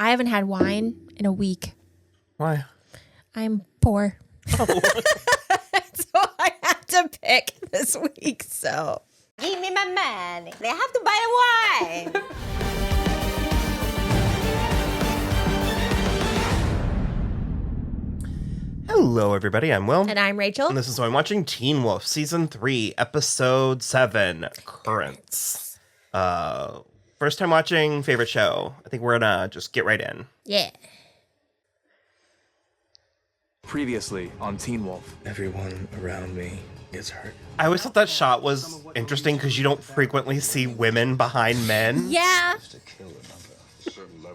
I haven't had wine in a week. Why? I'm poor. Oh. So I had to pick this week, so. Give me my money. They have to buy the wine. Hello, everybody. I'm Will. And I'm Rachel. And this is So I'm watching Teen Wolf Season 3, Episode 7, Currents. First time watching, favorite show. I think we're gonna just get right in. Yeah. Previously on Teen Wolf. Everyone around me gets hurt. I always thought that shot was interesting because you don't frequently see women behind men. Yeah.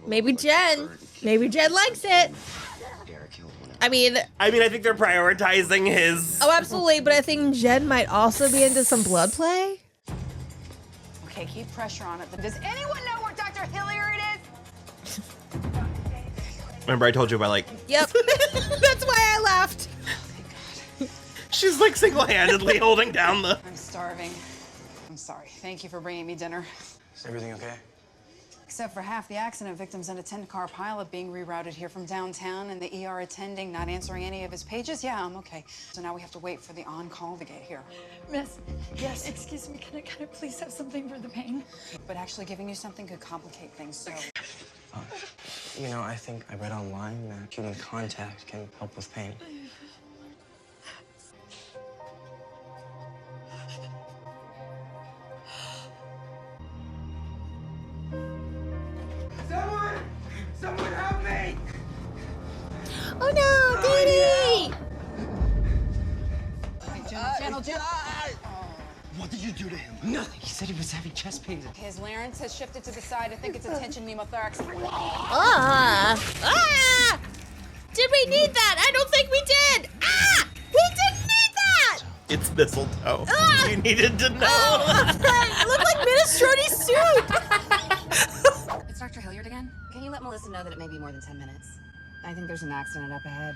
Maybe Jen. Maybe Jen likes it. I mean, I think they're prioritizing his... oh, absolutely. But I think Jen might also be into some blood play. Okay, keep pressure on it. Does anyone know where Dr. Hilliard is? Remember I told you about, Yep. That's why I laughed. she's, single-handedly holding down the... I'm starving. I'm sorry. Thank you for bringing me dinner. Is everything okay? Except for half the accident victims and a 10-car pilot being rerouted here from downtown and the ER attending not answering any of his pages. Yeah, I'm okay. So now we have to wait for the on-call to get here. Miss, yes, excuse me, can I please have something for the pain? But actually giving you something could complicate things, so... I think I read online that human contact can help with pain. Someone help me! Oh no, Dee Gentle. What did you do to him? Nothing. He said he was having chest pains. His larynx has shifted to the side. I think it's a tension pneumothorax. Did we need that? I don't think we did. We didn't need that. It's mistletoe. You needed to know. It looked like minestrone soup. It's Dr. Hilliard again? Can you let Melissa know that it may be more than 10 minutes? I think there's an accident up ahead.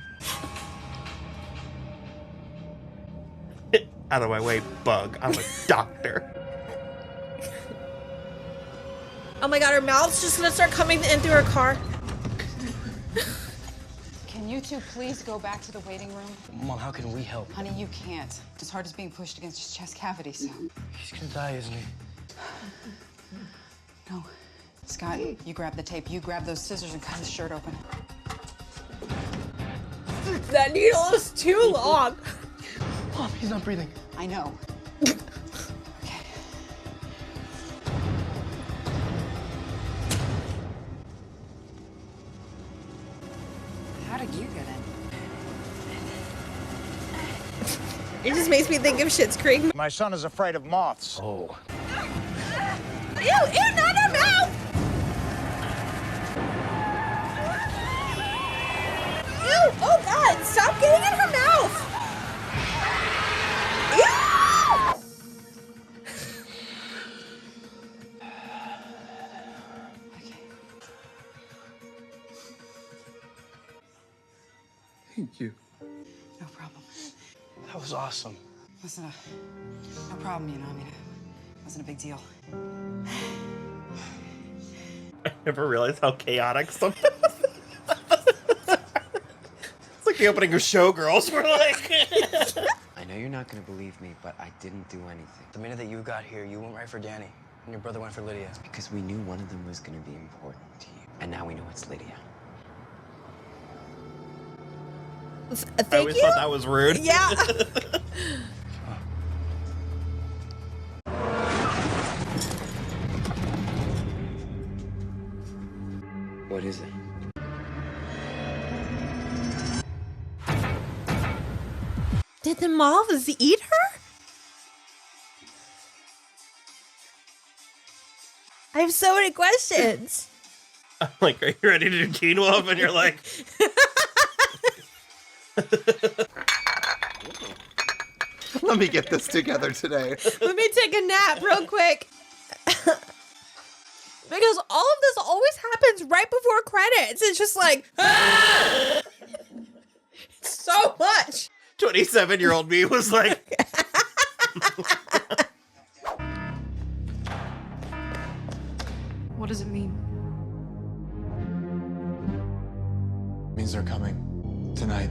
Out of my way, bug. I'm a doctor. Oh my god, her mouth's just gonna start coming in through her car. Can you two please go back to the waiting room? Mom, how can we help? Honey, you can't. His heart is being pushed against his chest cavity, so... He's gonna die, isn't he? No. Scott, you grab the tape. You grab those scissors and cut his shirt open. That needle is too long. Mom, he's not breathing. I know. Okay. How did you get in? It just makes me think of Schitt's Creek. My son is afraid of moths. Oh. Ew, not her mouth! Ew, oh god, stop getting in her mouth! Ew! Okay. Thank you. No problem. That was awesome. Listen, no problem, it wasn't a big deal. I never realized how chaotic something was. It's like the opening of Showgirls. We're like... I know you're not going to believe me, but I didn't do anything. The minute that you got here, you went right for Danny, and your brother went for Lydia. Because we knew one of them was going to be important to you. And now we know it's Lydia. Thank I always you? thought that was rude. Yeah. What is it? Did the moths eat her? I have so many questions. I'm like, are you ready to do Teen Wolf? And you're like... Let me get this together today. Let me take a nap real quick. Because all of this always happens right before credits. It's just like, it's so much. 27-year-old me was like... What does it mean? Means they're coming tonight.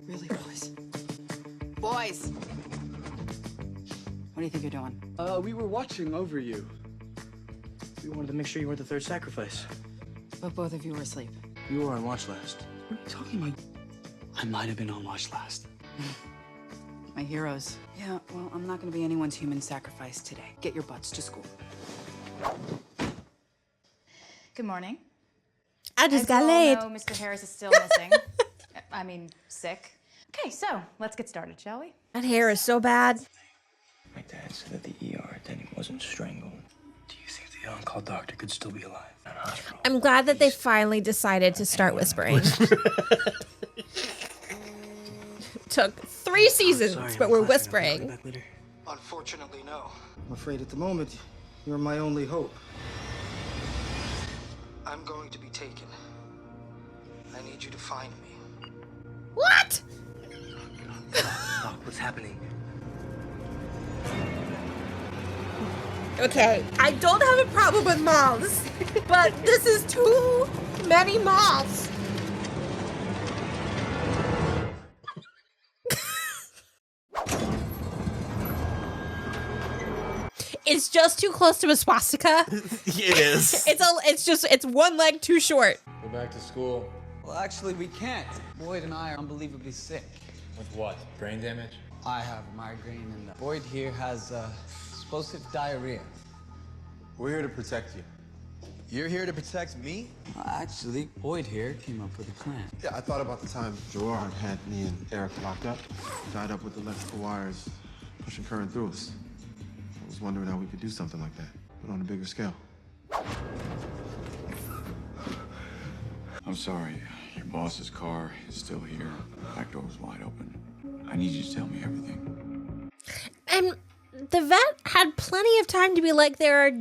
Really, boys? Boys! What do you think you're doing? We were watching over you. We wanted to make sure you weren't the third sacrifice. But both of you were asleep. You were on watch last. What are you talking about? I might have been on watch last. My heroes. Yeah, well, I'm not gonna be anyone's human sacrifice today. Get your butts to school. Good morning. I just As got you all laid. know, Mr. Harris is still missing. I mean, sick. Okay, so let's get started, shall we? That hair is so bad. My dad said that the ER attending wasn't strangled. Do you think the on-call doctor could still be alive in a hospital? I'm glad that they finally decided to start whispering. Took 3 seasons, but we're whispering. Unfortunately, no. I'm afraid at the moment, you're my only hope. I'm going to be taken. I need you to find me. What? Doc, what's happening? Okay, I don't have a problem with moths, but this is too many moths. It's just too close to a swastika. It is. It's one leg too short. Go back to school. Well, actually, we can't. Boyd and I are unbelievably sick. With what? Brain damage? I have migraine, and Boyd here has explosive diarrhea. We're here to protect you. You're here to protect me? Actually, Boyd here came up with a plan. Yeah, I thought about the time Gerard had me and Eric locked up, tied up with electrical wires, pushing current through us. I was wondering how we could do something like that, but on a bigger scale. I'm sorry. Your boss's car is still here. Back door was wide open. I need you to tell me everything. And the vet had plenty of time to be like, there are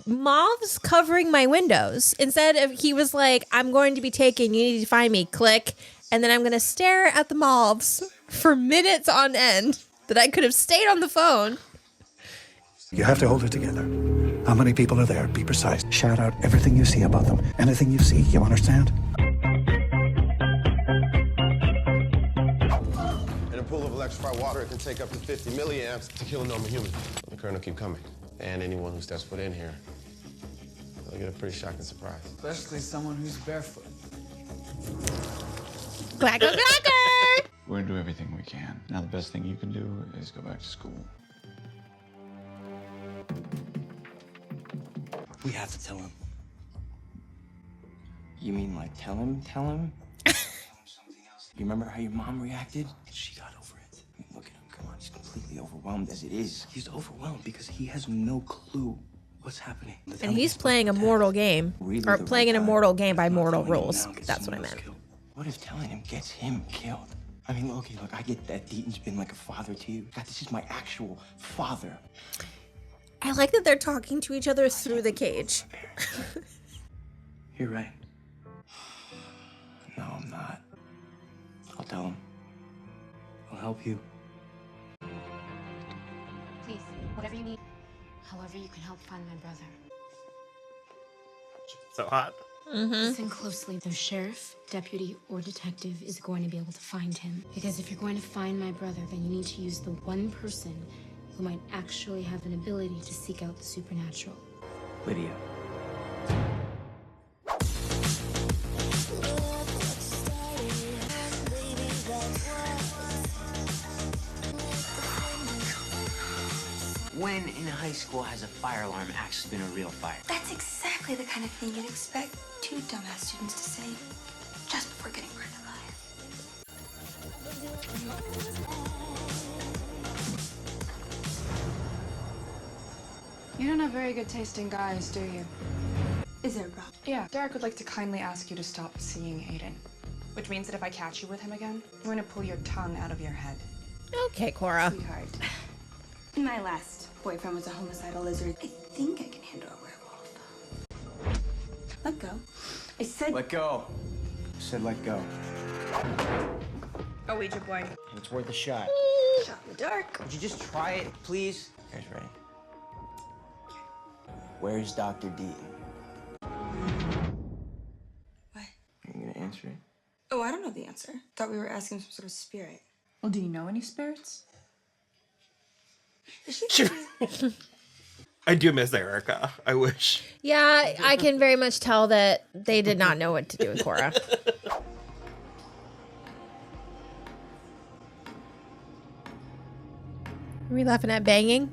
moths covering my windows. Instead of, he was like, I'm going to be taken. You need to find me. Click. And then I'm going to stare at the moths for minutes on end that I could have stayed on the phone. You have to hold it together. How many people are there? Be precise. Shout out everything you see about them. Anything you see, you understand? In a pool of electrified water, it can take up to 50 milliamps to kill a normal human. The current will keep coming. And anyone who steps foot in here, they'll get a pretty shocking surprise. Especially someone who's barefoot. Clacker, clacker! We're gonna do everything we can. Now the best thing you can do is go back to school. We have to tell him. You mean like tell him? You remember how your mom reacted? She got over it. I mean, look at him, come on, he's completely overwhelmed as it is. He's overwhelmed because he has no clue what's happening. And he's playing a mortal game. Or playing an immortal game by mortal rules. That's what I meant. What if telling him gets him killed? I mean, okay, look, I get that Deaton's been like a father to you. God, this is my actual father. I like that they're talking to each other through the cage. You're right. No, I'm not. I'll tell him. I'll help you. Please, whatever you need. However you can help find my brother. So hot. Listen closely. The sheriff, deputy, or detective is going to be able to find him. Because if you're going to find my brother, then you need to use the one person who might actually have an ability to seek out the supernatural. Lydia. When in high school has a fire alarm actually been a real fire? That's exactly the kind of thing you'd expect two dumbass students to say just before getting burned alive. You don't have very good taste in guys, do you? Is it Rob? Yeah, Darach would like to kindly ask you to stop seeing Aiden. Which means that if I catch you with him again, I'm going to pull your tongue out of your head. Okay, Cora. Sweetheart. My last boyfriend was a homicidal lizard. I think I can handle a werewolf. Let go. I said... Let go. I said let go. Oh, Ouija boy. It's worth a shot. Shot in the dark. Would you just try it, please? You guys ready? Where's Dr. Deaton? What? Are you gonna answer it? Oh, I don't know the answer. Thought we were asking some sort of spirit. Well, do you know any spirits? Is she I do miss Erica. I wish. Yeah, I can very much tell that they did not know what to do with Cora. Are we laughing at banging?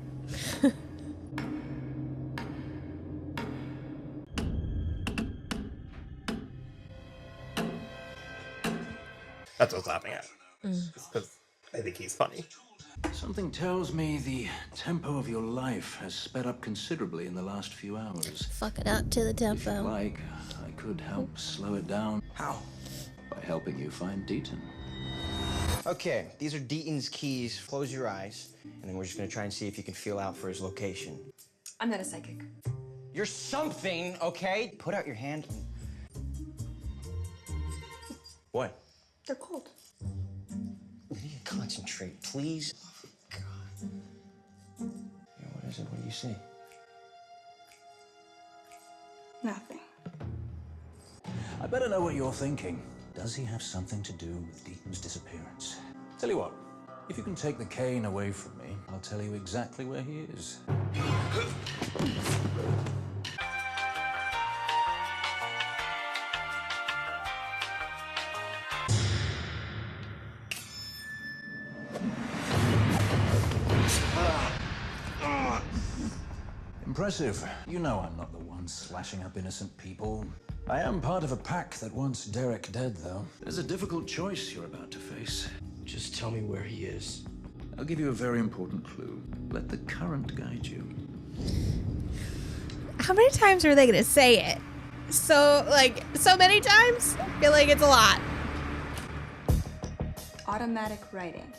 That's what I was laughing at. Because I think he's funny. Something tells me the tempo of your life has sped up considerably in the last few hours. Fuck it up to the If you tempo. like, I could help slow it down. How? By helping you find Deaton. Okay, these are Deaton's keys. Close your eyes, and then we're just gonna try and see if you can feel out for his location. I'm not a psychic. You're something, okay? Put out your hand. What? They're cold. Lydia, concentrate, please. Oh, God. Yeah, what is it? What do you see? Nothing. I better know what you're thinking. Does he have something to do with Deaton's disappearance? Tell you what, if you can take the cane away from me, I'll tell you exactly where he is. Impressive. You know I'm not the one slashing up innocent people. I am part of a pack that wants Darach dead, though. There's a difficult choice you're about to face. Just tell me where he is. I'll give you a very important clue. Let the current guide you. How many times are they gonna say it? So many times? I feel like it's a lot. Automatic writing.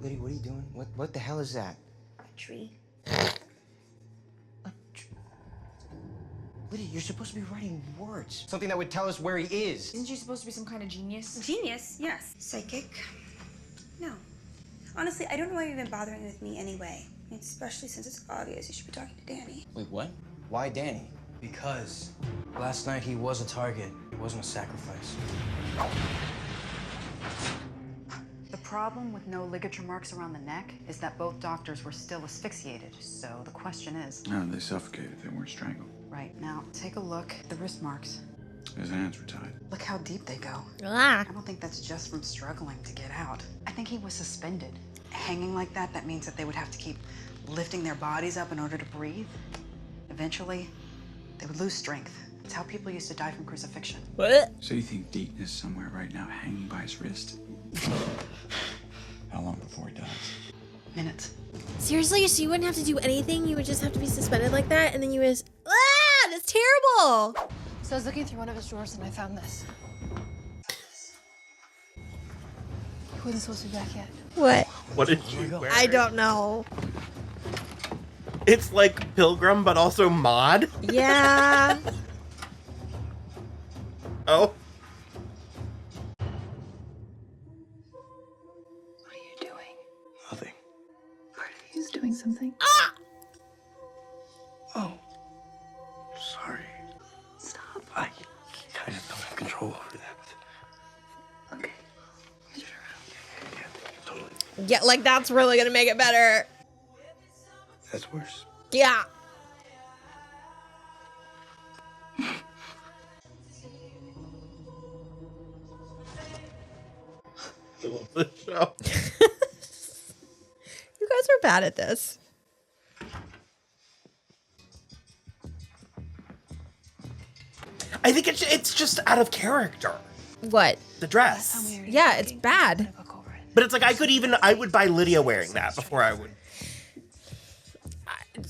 Lydia, what are you doing? What the hell is that? A tree. Lydia, you're supposed to be writing words. Something that would tell us where he is. Isn't she supposed to be some kind of genius? Genius, yes. Psychic? No. Honestly, I don't know why you've been bothering with me anyway. I mean, especially since it's obvious you should be talking to Danny. Wait, what? Why Danny? Because last night he was a target. It wasn't a sacrifice. The problem with no ligature marks around the neck is that both doctors were still asphyxiated. So the question is... No, they suffocated. They weren't strangled. Right, now take a look at the wrist marks. His hands were tied. Look how deep they go. Ah. I don't think that's just from struggling to get out. I think he was suspended. Hanging like that, that means that they would have to keep lifting their bodies up in order to breathe. Eventually, they would lose strength. It's how people used to die from crucifixion. What? So you think Deaton is somewhere right now hanging by his wrist? How long before he dies? Minutes. Seriously? So you wouldn't have to do anything? You would just have to be suspended like that, and then you was... Ah! That's terrible! So I was looking through one of his drawers and I found this. He wasn't supposed to be back yet. What? What did you wear? I don't know. It's like Pilgrim, but also mod. Yeah. Oh. What are you doing? Nothing. He's doing something. Ah! Oh. Sorry. Stop. I kind of don't have control over that. Okay. Yeah, totally. Yeah, like that's really gonna make it better. That's worse. Yeah. I love this show. You guys are bad at this. I think it's just out of character. What? The dress. Yeah, it's bad. But it's like I would buy Lydia wearing that before I would.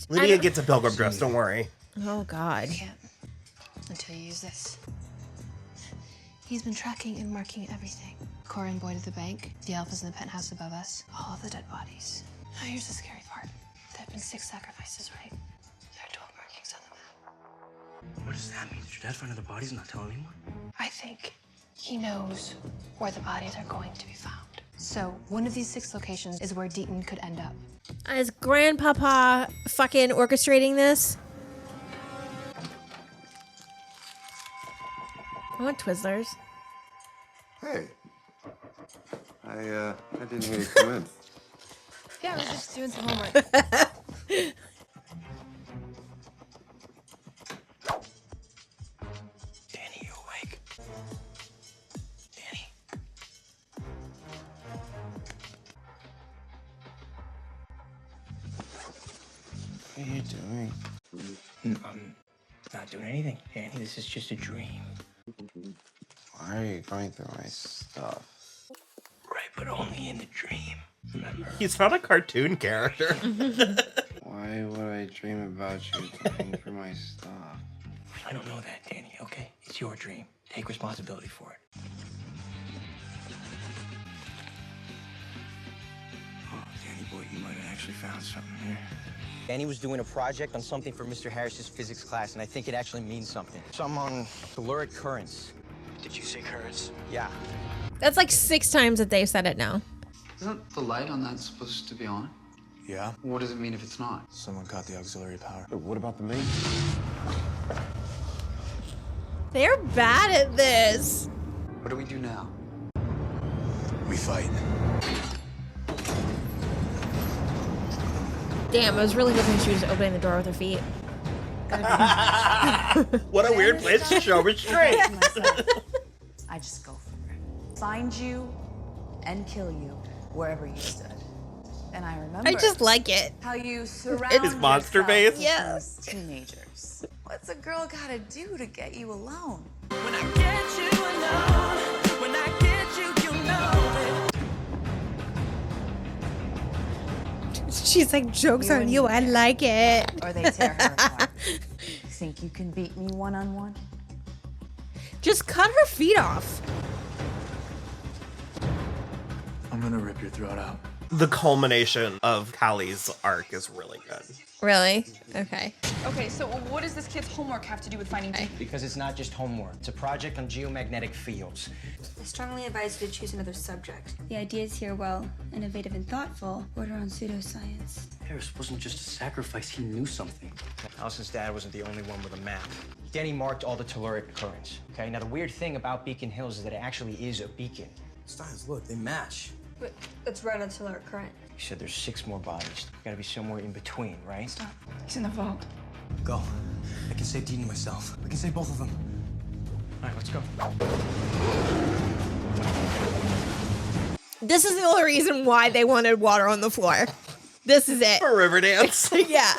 Lydia gets a pilgrim dress, don't worry. Oh, God. Until you use this. He's been tracking and marking everything. Cora and Boyd at the bank, the alphas in the penthouse above us, all of the dead bodies. Now here's the scary part. There have been 6 sacrifices, right? There are 12 markings on the map. What does that mean? Did your dad find other bodies and not tell anyone? I think he knows where the bodies are going to be found. So one of these 6 locations is where Deaton could end up. Is Grandpapa fucking orchestrating this? I want Twizzlers. Hey. I didn't hear you come in. Yeah, I was just doing some homework. Danny, you awake? Danny. What are you doing? I'm not doing anything, Danny. This is just a dream. Why are you going through my stuff? Right, but only in the dream. Remember? He's not a cartoon character. Why would I dream about you going through my stuff? I don't know that, Danny, okay? It's your dream. Take responsibility for it. Oh, Danny boy, you might have actually found something here. Danny was doing a project on something for Mr. Harris's physics class, and I think it actually means something. Something on telluric currents. Did you say currents? Yeah. That's like 6 times that they've said it now. Isn't the light on that supposed to be on? Yeah? What does it mean if it's not? Someone caught the auxiliary power. But what about the main? They're bad at this. What do we do now? We fight. Damn, I was really hoping she was opening the door with her feet. What a weird place to show restraint. I just go for it. Find you and kill you wherever you stood. And I remember. I just like it. How you surround His monster yourself base? with Yeah. those teenagers. What's a girl gotta do to get you alone? When I get you alone, when I get you, you know it. She's like, joke's on you, I like it. Or they tear her apart. You think you can beat me one-on-one? Just cut her feet off. I'm gonna rip your throat out. The culmination of Callie's arc is really good. Really? Okay. Okay, so what does this kid's homework have to do with finding Deaton? Because it's not just homework. It's a project on geomagnetic fields. I strongly advise you to choose another subject. The ideas here, while innovative and thoughtful, border on pseudoscience. Harris wasn't just a sacrifice, he knew something. Allison's dad wasn't the only one with a map. Danny marked all the telluric currents. Okay, now the weird thing about Beacon Hills is that it actually is a beacon. Styles, look, they match. But it's right on telluric current. You said there's 6 more bodies. Gotta be somewhere in between, right? Stop. He's in the vault. Go. I can save Deaton myself. We can save both of them. All right, let's go. This is the only reason why they wanted water on the floor. This is it. For Riverdance. Yeah.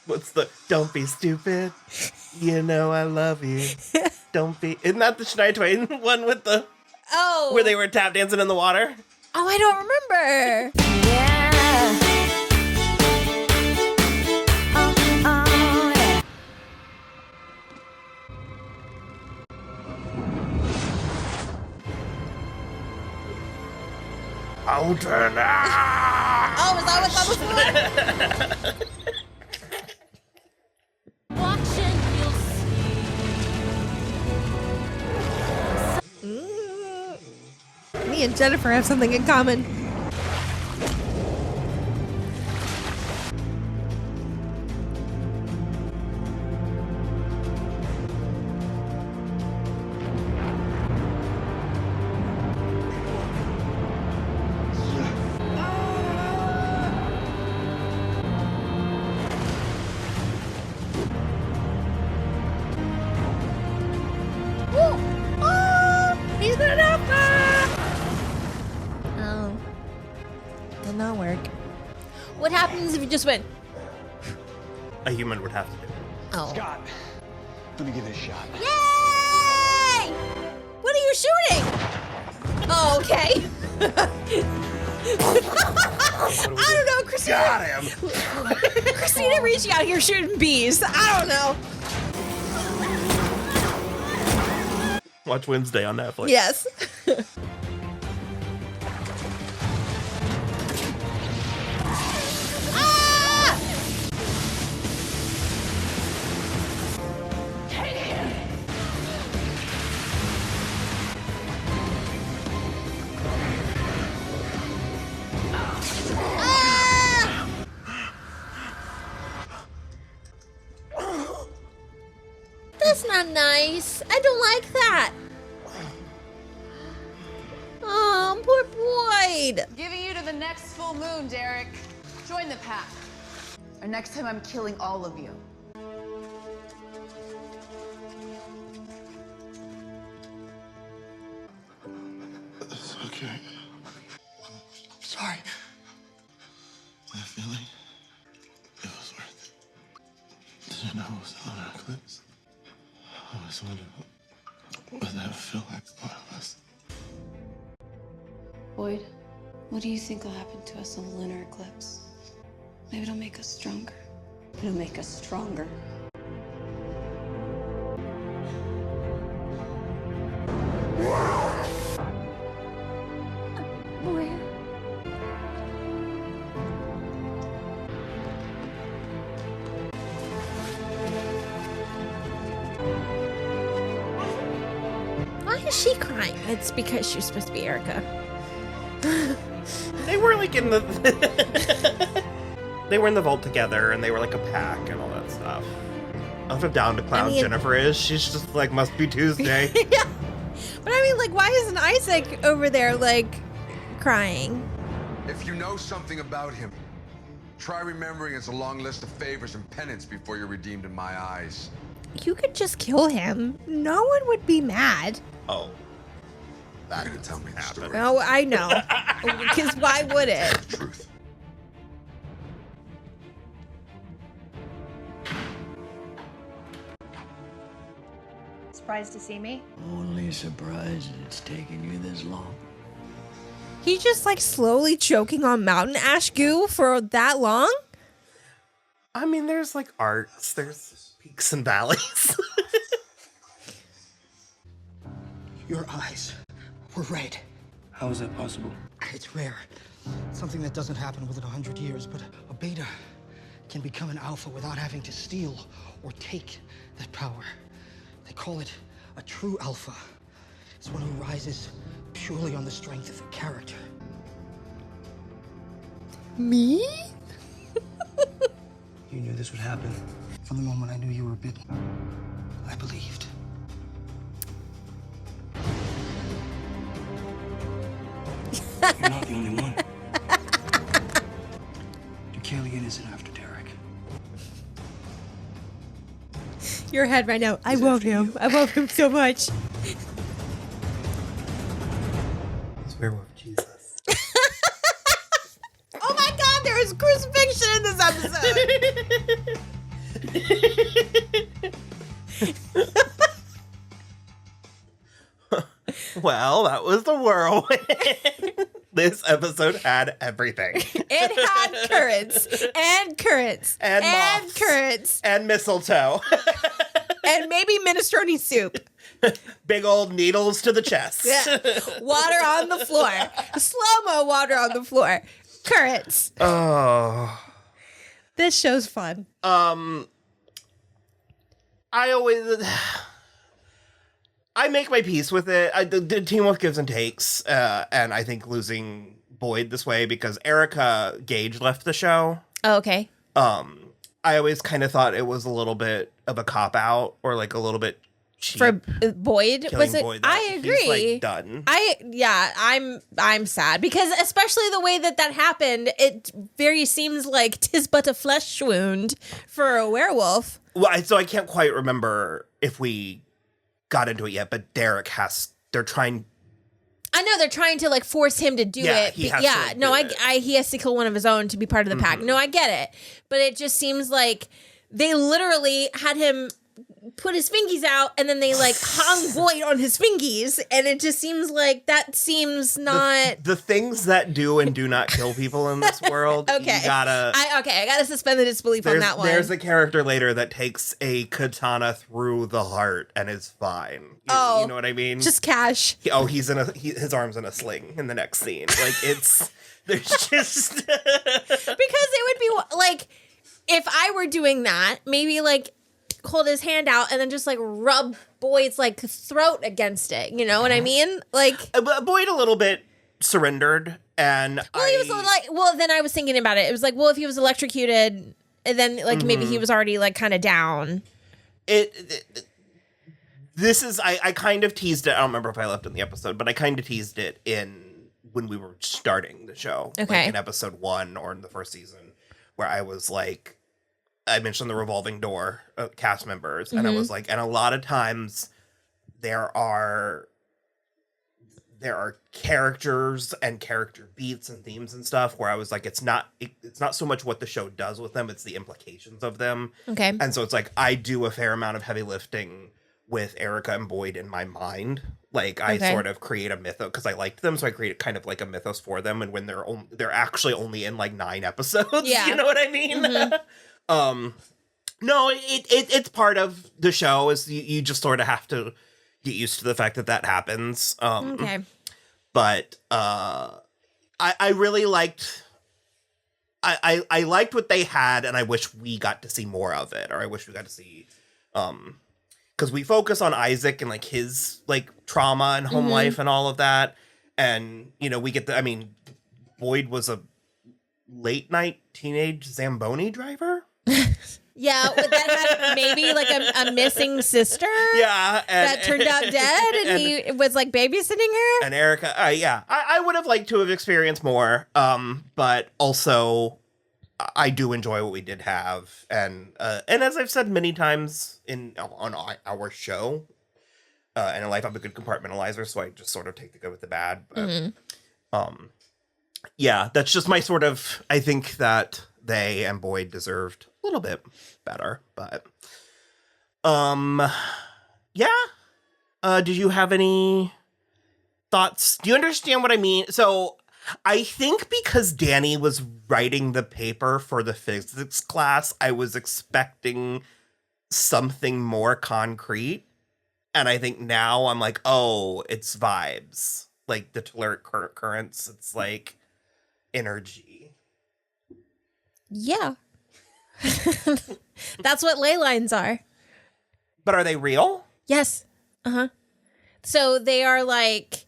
What's the don't be stupid? You know I love you. Don't be. Isn't that the Shania Twain one with the where they were tap dancing in the water? Oh, I don't remember. Yeah. Oh, turn out. Oh, is that what's on the floor? Watching, you'll see. Me and Jennifer have something in common. He's an alpha! Oh. Did not work. What happens if you just went? A human would have to do it. Oh. Scott, let me give it a shot. Yay! What are you shooting? Oh, okay. I don't know, Christina. Got him. Christina reaching out here shooting bees. I don't know. Watch Wednesday on Netflix. Yes. Ah! That's not nice. I don't like that. Oh, poor Boyd. Giving you to the next full moon, Derek. Join the pack. Or next time I'm killing all of you. It's okay. Sorry. That feeling, it was worth it. Did you know it was on our eclipse? I always wondered, what does that feel like for one of us? Boyd, what do you think will happen to us on the lunar eclipse? Maybe it'll make us stronger. It'll make us stronger. Where? Why is she crying? It's because she's supposed to be Erica. They were like in the they were in the vault together, and they were like a pack and all that stuff. I'll have down to clown Jennifer is. She's just like, must be Tuesday. Yeah. But I mean, like, why isn't Isaac over there, like, crying? If you know something about him, try remembering it's a long list of favors and penance before you're redeemed in my eyes. You could just kill him. No one would be mad. Oh. You're gonna tell me the story. Oh, I know. Because why would it? Truth. Surprised to see me? Only surprised it's taken you this long. He's just, like, slowly choking on mountain ash goo for that long? I mean, there's like arcs, there's peaks and valleys. Your eyes were red. How is that possible? It's rare. Something that doesn't happen within 100 years, but a beta can become an alpha without having to steal or take that power. They call it a true alpha. It's one who rises purely on the strength of a character. Me? You knew this would happen. From the moment I knew you were bitten, I believed. You're not the only one. To kill the innocent after Derek. Your head right now. I love him. I love him so much. It's werewolf Jesus. Oh my god, there is crucifixion in this episode. Well, that was the whirlwind. This episode had everything. It had currants and currants and moths, currants and mistletoe and maybe minestrone soup. Big old needles to the chest. Yeah. Water on the floor. Slow-mo water on the floor. Currants. Oh. This show's fun. I make my peace with it. The Team Wolf gives and takes, and I think losing Boyd this way because Erica Gage left the show. Oh, okay. I always kind of thought it was a little bit of a cop out or like a little bit cheap. For Boyd, Killing was it? Boyd, I agree. He's like done. I'm sad because especially the way that happened, it very seems like 'tis but a flesh wound for a werewolf. Well, so I can't quite remember if we got into it yet, but Darach they're trying. I know they're trying to like force him to do it. He has to no, do it. he has to kill one of his own to be part of the pack. No, I get it. But it just seems like they literally had him put his fingies out and then they like hung Boyd on his fingies, and it just seems like that seems not the things that do and do not kill people in this world. Okay. I gotta suspend the disbelief on that one. There's a character later that takes a katana through the heart and is fine. You know what I mean? Just Cash. He's in his arm's in a sling in the next scene. Like there's just because it would be like if I were doing that, maybe like hold his hand out and then just like rub Boyd's like throat against it. You know what I mean? Like Boyd a little bit surrendered, and he was like, then I was thinking about it. It was like, well, if he was electrocuted, and then like maybe he was already like kind of down. this is, I kind of teased it. I don't remember if I left it in the episode, but I kind of teased it when we were starting the show. Okay. Like in episode 1 or in the first season, where I was like, I mentioned the revolving door cast members, and I was like, and a lot of times there are characters and character beats and themes and stuff where I was like, it's not so much what the show does with them, it's the implications of them. Okay. And so it's like, I do a fair amount of heavy lifting with Erica and Boyd in my mind. Like I sort of create a mythos because I liked them. So I created kind of like a mythos for them. And when they're actually only in like 9 episodes, you know what I mean? No, it's part of the show is you just sort of have to get used to the fact that happens. Okay. But I really liked I liked what they had, and I wish we got to see more of it, or I wish we got to see because we focus on Isaac and like his like trauma and home life and all of that, and you know we get Boyd was a late night teenage Zamboni driver. Yeah, that had maybe like a missing sister. Yeah, that turned out dead, and he was like babysitting her. And Erica, yeah, I would have liked to have experienced more, but also I do enjoy what we did have, and as I've said many times on our show, and in life I'm a good compartmentalizer, so I just sort of take the good with the bad. But, yeah, that's just my sort of. I think that they and Boyd deserved a little bit better, but yeah. Did you have any thoughts? Do you understand what I mean? So I think because Danny was writing the paper for the physics class, I was expecting something more concrete, and I think now I'm like, oh, it's vibes, like the telluric currents. It's like energy. Yeah. That's what ley lines are. But are they real? Yes. Uh-huh. So they are like,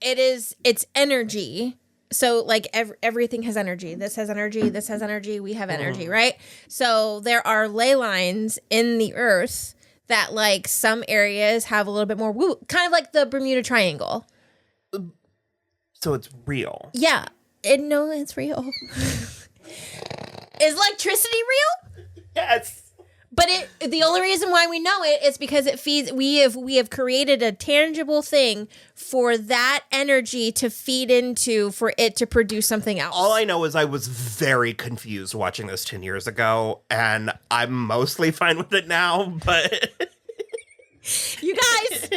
it's energy. So like everything has energy. This has energy. This has energy. We have energy, right? So there are ley lines in the earth that like some areas have a little bit more woo, kind of like the Bermuda Triangle. So it's real. Yeah. No, it's real. Is electricity real? Yes. But the only reason why we know it is because it feeds. We have created a tangible thing for that energy to feed into, for it to produce something else. All I know is I was very confused watching this 10 years ago, and I'm mostly fine with it now, but... You guys...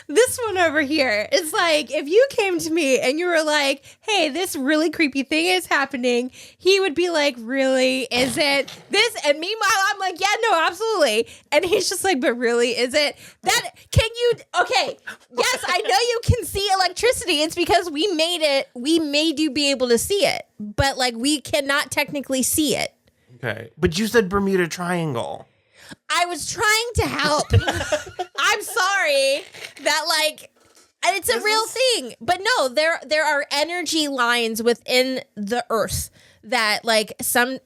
This one over here is like, if you came to me and you were like, hey, this really creepy thing is happening, he would be like, really? Is it this? And meanwhile, I'm like, yeah, no, absolutely. And he's just like, but really, is it? That, can you, okay, yes, I know you can see electricity. It's because we made you be able to see it. But like, we cannot technically see it. Okay. But you said Bermuda Triangle. I was trying to help. I'm sorry that like, and it's a real thing. But no, there are energy lines within the earth that like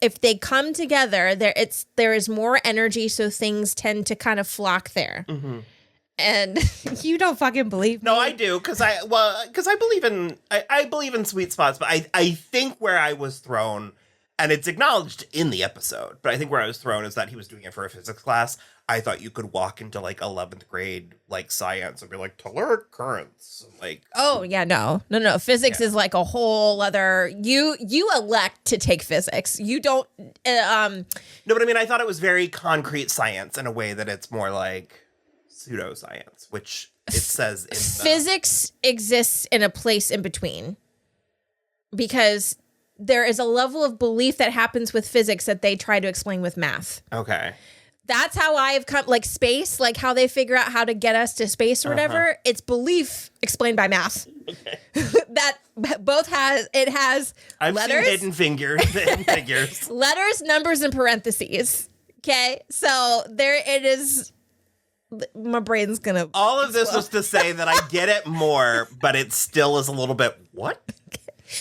if they come together, there is more energy, so things tend to kind of flock there. Mm-hmm. And you don't fucking believe me. No, I do, because I believe in sweet spots, but I think where I was thrown. And it's acknowledged in the episode, but I think where I was thrown is that he was doing it for a physics class. I thought you could walk into like 11th grade like science and be like telluric currents, like. Oh yeah, no. Physics is like a whole other. You elect to take physics. You don't. No, but I mean, I thought it was very concrete science in a way that it's more like pseudoscience, which it says in physics exists in a place in between, because there is a level of belief that happens with physics that they try to explain with math. Okay. That's how I've come, like space, like how they figure out how to get us to space or whatever. It's belief explained by math. Okay. That both has I've letters. Seen hidden figures. Letters, numbers, and parentheses. Okay. So there it is. My brain's gonna. All of this was to say that I get it more, but it still is a little bit, what?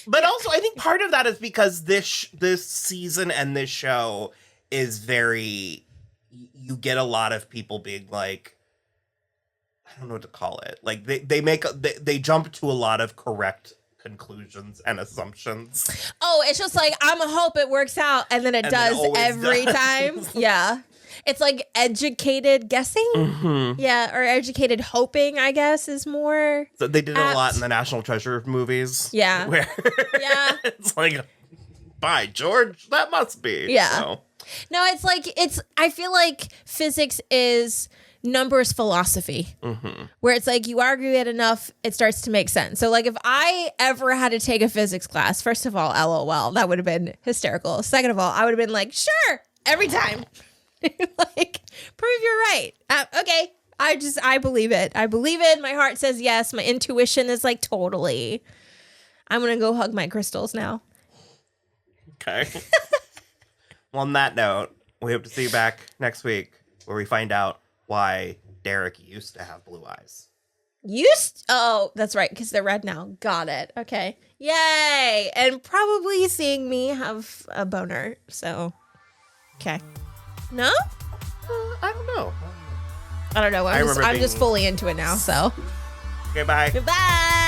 But also, I think part of that is because this season and this show is very you get a lot of people being like, I don't know what to call it. Like they jump to a lot of correct conclusions and assumptions. Oh, it's just like, I'm gonna hope it works out, and then it does every time. Yeah. It's like educated guessing. Mm-hmm. Yeah, or educated hoping, I guess, is more. So they did apt. a lot in the National Treasure movies. Yeah. Where Yeah. it's like, by George, that must be. Yeah. So. No, it's like, I feel like physics is numbers philosophy, where it's like you argue it enough, it starts to make sense. So like if I ever had to take a physics class, first of all, LOL, that would have been hysterical. Second of all, I would have been like, sure, every time. Like, prove you're right. Okay. I believe it. I believe it. My heart says yes. My intuition is like, totally. I'm going to go hug my crystals now. Okay. Well, on that note, we hope to see you back next week where we find out why Darach used to have blue eyes. Oh, that's right, because they're red now. Got it. Okay. Yay. And probably seeing me have a boner. So, okay. No? I don't know. I don't know. I'm just fully into it now, so. Okay, bye. Goodbye.